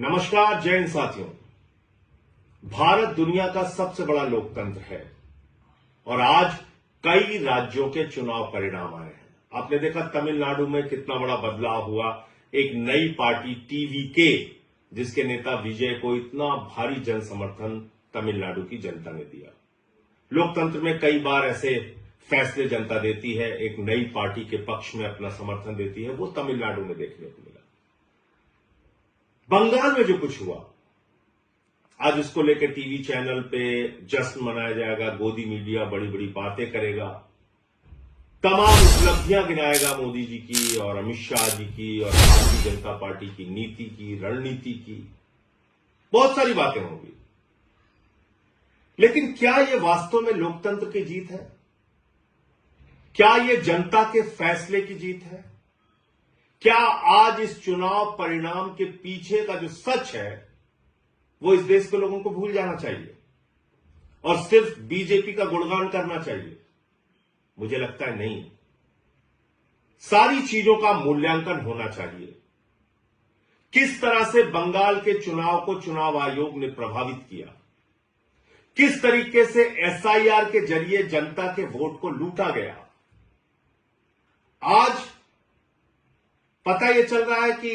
नमस्कार जय हिंद साथियों। भारत दुनिया का सबसे बड़ा लोकतंत्र है और आज कई राज्यों के चुनाव परिणाम आए हैं। आपने देखा तमिलनाडु में कितना बड़ा बदलाव हुआ। एक नई पार्टी टीवीके, जिसके नेता विजय को इतना भारी जन समर्थन तमिलनाडु की जनता ने दिया। लोकतंत्र में कई बार ऐसे फैसले जनता देती है, एक नई पार्टी के पक्ष में अपना समर्थन देती है। वो तमिलनाडु में देखने को मिला। बंगाल में जो कुछ हुआ, आज उसको लेकर टीवी चैनल पे जश्न मनाया जाएगा। गोदी मीडिया बड़ी बड़ी बातें करेगा, तमाम उपलब्धियां गिनाएगा मोदी जी की और अमित शाह जी की और भारतीय जनता पार्टी की नीति की, रणनीति की, बहुत सारी बातें होंगी। लेकिन क्या यह वास्तव में लोकतंत्र की जीत है? क्या यह जनता के फैसले की जीत है? क्या आज इस चुनाव परिणाम के पीछे का जो सच है वो इस देश के लोगों को भूल जाना चाहिए और सिर्फ बीजेपी का गुणगान करना चाहिए? मुझे लगता है नहीं। सारी चीजों का मूल्यांकन होना चाहिए। किस तरह से बंगाल के चुनाव को चुनाव आयोग ने प्रभावित किया, किस तरीके से एसआईआर के जरिए जनता के वोट को लूटा गया। आज पता यह चल रहा है कि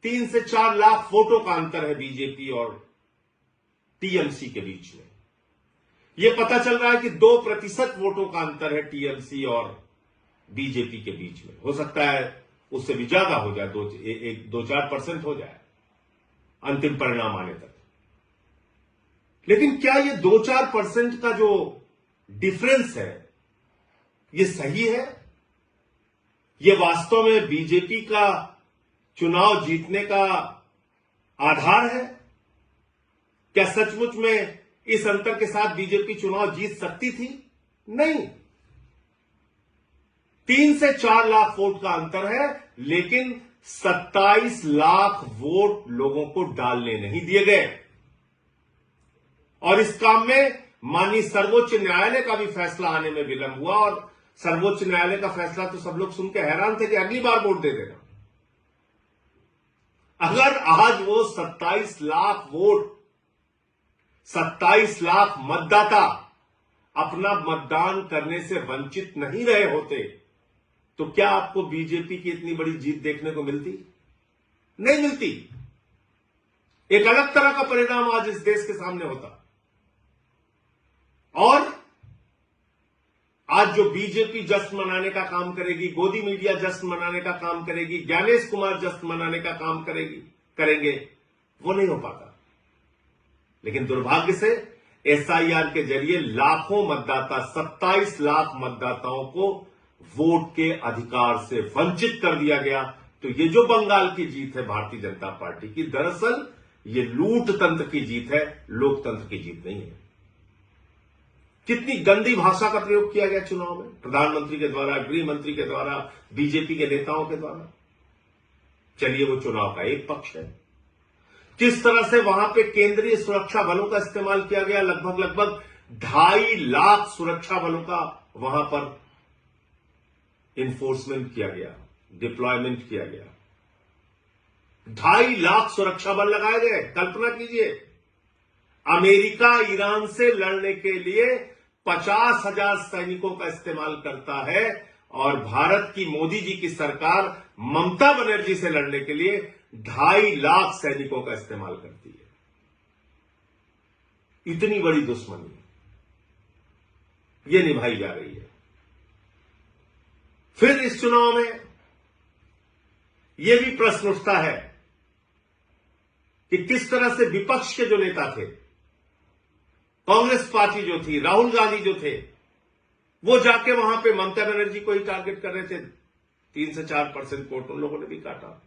3 से 4 लाख वोटों का अंतर है बीजेपी और टीएमसी के बीच में। यह पता चल रहा है कि 2% वोटों का अंतर है टीएमसी और बीजेपी के बीच में। हो सकता है उससे भी ज्यादा हो जाए, 2-4% हो जाए अंतिम परिणाम आने तक। लेकिन क्या यह 2-4% का जो डिफरेंस है यह सही है? यह वास्तव में बीजेपी का चुनाव जीतने का आधार है? क्या सचमुच में इस अंतर के साथ बीजेपी चुनाव जीत सकती थी? नहीं। 3 से 4 लाख वोट का अंतर है, लेकिन 27 लाख वोट लोगों को डालने नहीं दिए गए। और इस काम में माननीय सर्वोच्च न्यायालय का भी फैसला आने में विलंब हुआ। और सर्वोच्च न्यायालय का फैसला तो सब लोग सुन के हैरान थे कि अगली बार वोट दे देना। अगर आज वो 27 लाख वोट, 27 लाख मतदाता अपना मतदान करने से वंचित नहीं रहे होते, तो क्या आपको बीजेपी की इतनी बड़ी जीत देखने को मिलती? नहीं मिलती। एक अलग तरह का परिणाम आज इस देश के सामने होता। और आज जो बीजेपी जश्न मनाने का काम करेगी, गोदी मीडिया जश्न मनाने का काम करेगी, ज्ञानेश कुमार जश्न मनाने का काम करेंगे, वो नहीं हो पाता। लेकिन दुर्भाग्य से एसआईआर के जरिए लाखों मतदाता, 27 लाख मतदाताओं को वोट के अधिकार से वंचित कर दिया गया। तो ये जो बंगाल की जीत है भारतीय जनता पार्टी की, दरअसल ये लूट तंत्र की जीत है, लोकतंत्र की जीत नहीं है। कितनी गंदी भाषा का प्रयोग किया गया चुनाव में, प्रधानमंत्री के द्वारा, गृह मंत्री के द्वारा, बीजेपी के नेताओं के द्वारा। चलिए वो चुनाव का एक पक्ष है। किस तरह से वहां पे केंद्रीय सुरक्षा बलों का इस्तेमाल किया गया, लगभग 2.5 लाख सुरक्षा बलों का वहां पर इन्फोर्समेंट किया गया, डिप्लॉयमेंट किया गया। 2.5 लाख सुरक्षा बल लगाए गए। कल्पना कीजिए, अमेरिका ईरान से लड़ने के लिए 50,000 सैनिकों का इस्तेमाल करता है और भारत की मोदी जी की सरकार ममता बनर्जी से लड़ने के लिए 2.5 लाख सैनिकों का इस्तेमाल करती है। इतनी बड़ी दुश्मनी ये निभाई जा रही है। फिर इस चुनाव में यह भी प्रश्न उठता है कि किस तरह से विपक्ष के जो नेता थे, कांग्रेस पार्टी जो थी, राहुल गांधी जो थे, वो जाके वहां पे ममता बनर्जी को ही टारगेट कर रहे थे। 3 से 4% वोट उन लोगों ने भी काटा।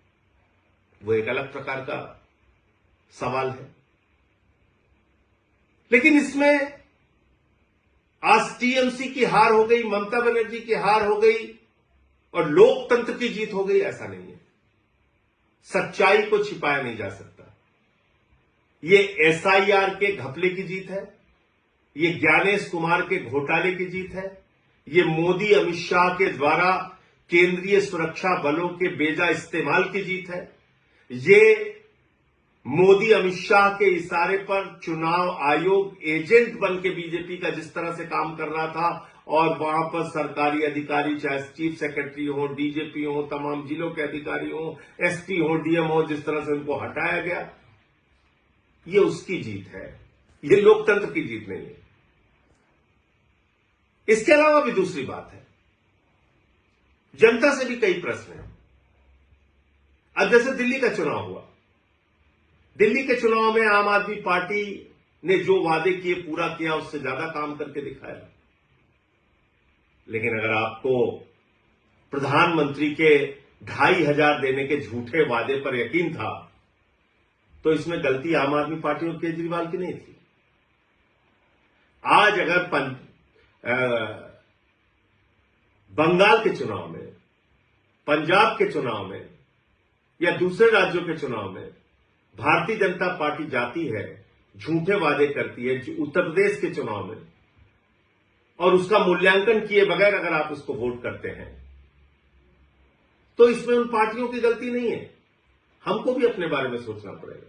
वो एक अलग प्रकार का सवाल है। लेकिन इसमें आज टीएमसी की हार हो गई, ममता बनर्जी की हार हो गई और लोकतंत्र की जीत हो गई, ऐसा नहीं है। सच्चाई को छिपाया नहीं जा सकता। ये एसआईआर के घपले की जीत है, ये ज्ञानेश कुमार के घोटाले की जीत है, ये मोदी अमित शाह के द्वारा केंद्रीय सुरक्षा बलों के बेजा इस्तेमाल की जीत है, ये मोदी अमित शाह के इशारे पर चुनाव आयोग एजेंट बन के बीजेपी का जिस तरह से काम कर रहा था और वहां पर सरकारी अधिकारी चाहे चीफ सेक्रेटरी हो, डीजीपी हो, तमाम जिलों के अधिकारी हो, एसपी हो, डीएम हो, जिस तरह से उनको हटाया गया, ये उसकी जीत है, ये लोकतंत्र की जीत नहीं है। इसके अलावा भी दूसरी बात है, जनता से भी कई प्रश्न हैं। अब जैसे दिल्ली का चुनाव हुआ, दिल्ली के चुनाव में आम आदमी पार्टी ने जो वादे किए पूरा किया, उससे ज्यादा काम करके दिखाया। लेकिन अगर आपको प्रधानमंत्री के 2,500 देने के झूठे वादे पर यकीन था, तो इसमें गलती आम आदमी पार्टी और केजरीवाल की नहीं थी। आज अगर बंगाल के चुनाव में, पंजाब के चुनाव में या दूसरे राज्यों के चुनाव में भारतीय जनता पार्टी जाती है, झूठे वादे करती है, उत्तर प्रदेश के चुनाव में, और उसका मूल्यांकन किए बगैर अगर आप उसको वोट करते हैं, तो इसमें उन पार्टियों की गलती नहीं है। हमको भी अपने बारे में सोचना पड़ेगा।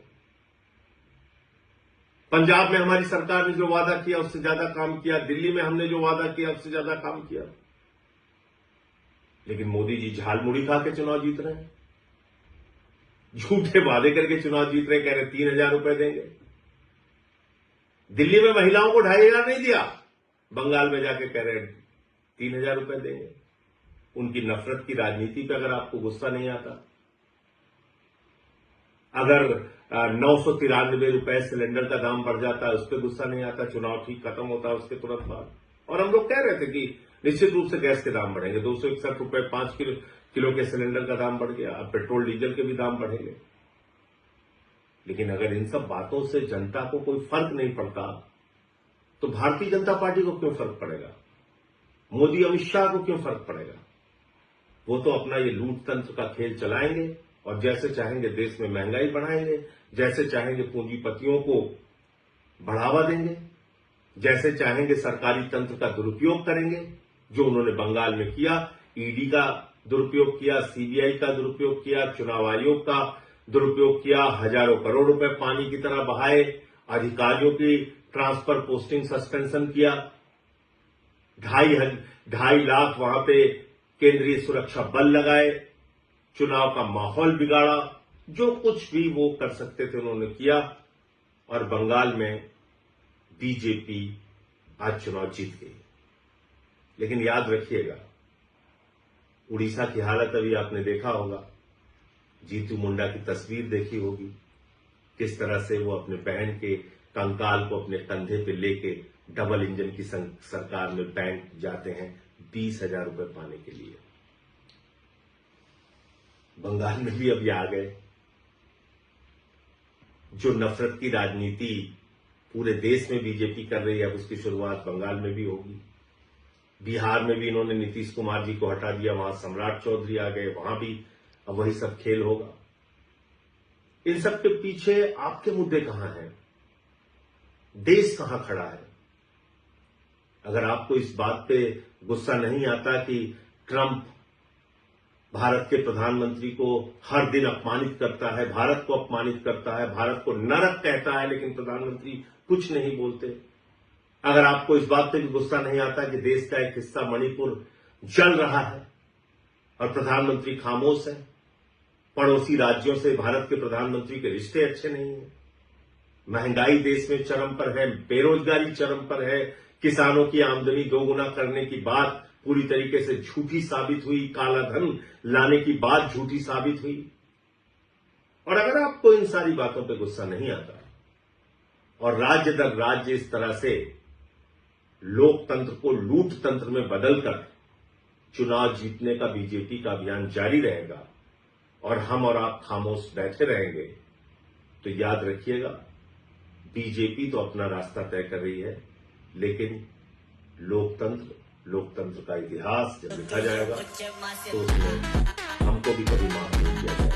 पंजाब में हमारी सरकार ने जो वादा किया उससे ज्यादा काम किया, दिल्ली में हमने जो वादा किया उससे ज्यादा काम किया, लेकिन मोदी जी झालमुड़ी खा के चुनाव जीत रहे हैं, झूठे वादे करके चुनाव जीत रहे, कह रहे 3,000 रुपए देंगे। दिल्ली में महिलाओं को 2,500 नहीं दिया, बंगाल में जाके कह रहे 3,000 रुपए देंगे। उनकी नफरत की राजनीति पे अगर आपको गुस्सा नहीं आता, अगर 993 रुपए सिलेंडर का दाम बढ़ जाता है उस पर गुस्सा नहीं आता, चुनाव ठीक खत्म होता है उसके तुरंत बाद, और हम लोग कह रहे थे कि निश्चित रूप से गैस के दाम बढ़ेंगे, 261 रुपए 5 किलो के सिलेंडर का दाम बढ़ गया, अब पेट्रोल डीजल के भी दाम बढ़ेंगे। लेकिन अगर इन सब बातों से जनता को कोई फर्क नहीं पड़ता, तो भारतीय जनता पार्टी को क्यों फर्क पड़ेगा? मोदी अमित शाह को क्यों फर्क पड़ेगा? वो तो अपना ये लूट तंत्र का खेल चलाएंगे और जैसे चाहेंगे देश में महंगाई बढ़ाएंगे, जैसे चाहेंगे पूंजीपतियों को बढ़ावा देंगे, जैसे चाहेंगे सरकारी तंत्र का दुरुपयोग करेंगे, जो उन्होंने बंगाल में किया। ईडी का दुरुपयोग किया, सीबीआई का दुरुपयोग किया, चुनाव आयोग का दुरुपयोग किया, हजारों करोड़ रुपए पानी की तरह बहाए, अधिकारियों की ट्रांसफर पोस्टिंग सस्पेंशन किया, 2.5 लाख वहां पे केंद्रीय सुरक्षा बल लगाए, चुनाव का माहौल बिगाड़ा, जो कुछ भी वो कर सकते थे उन्होंने किया, और बंगाल में बीजेपी आज चुनाव जीत गई। लेकिन याद रखिएगा, उड़ीसा की हालत अभी आपने देखा होगा, जीतू मुंडा की तस्वीर देखी होगी, किस तरह से वो अपने बहन के कंकाल को अपने कंधे पे लेके डबल इंजन की सरकार में बैंक जाते हैं 20,000 रुपए पाने के लिए। बंगाल में भी अभी आ गए। जो नफरत की राजनीति पूरे देश में बीजेपी कर रही है, अब उसकी शुरुआत बंगाल में भी होगी। बिहार में भी इन्होंने नीतीश कुमार जी को हटा दिया, वहां सम्राट चौधरी आ गए, वहां भी अब वही सब खेल होगा। इन सब के पीछे आपके मुद्दे कहां हैं? देश कहां खड़ा है? अगर आपको इस बात पे गुस्सा नहीं आता कि ट्रंप भारत के प्रधानमंत्री को हर दिन अपमानित करता है, भारत को अपमानित करता है, भारत को नरक कहता है, लेकिन प्रधानमंत्री कुछ नहीं बोलते, अगर आपको इस बात पे भी गुस्सा नहीं आता कि देश का एक हिस्सा मणिपुर जल रहा है और प्रधानमंत्री खामोश है, पड़ोसी राज्यों से भारत के प्रधानमंत्री के रिश्ते अच्छे नहीं हैं, महंगाई देश में चरम पर है, बेरोजगारी चरम पर है, किसानों की आमदनी दोगुना करने की बात पूरी तरीके से झूठी साबित हुई, काला धन लाने की बात झूठी साबित हुई, और अगर आपको इन सारी बातों पे गुस्सा नहीं आता और राज्य दर राज्य इस तरह से लोकतंत्र को लूट तंत्र में बदलकर चुनाव जीतने का बीजेपी का अभियान जारी रहेगा और हम और आप खामोश बैठे रहेंगे, तो याद रखिएगा, बीजेपी तो अपना रास्ता तय कर रही है, लेकिन लोकतंत्र का इतिहास जब लिखा जाएगा तो उसमें हमको भी कभी माफ नहीं किया जाएगा।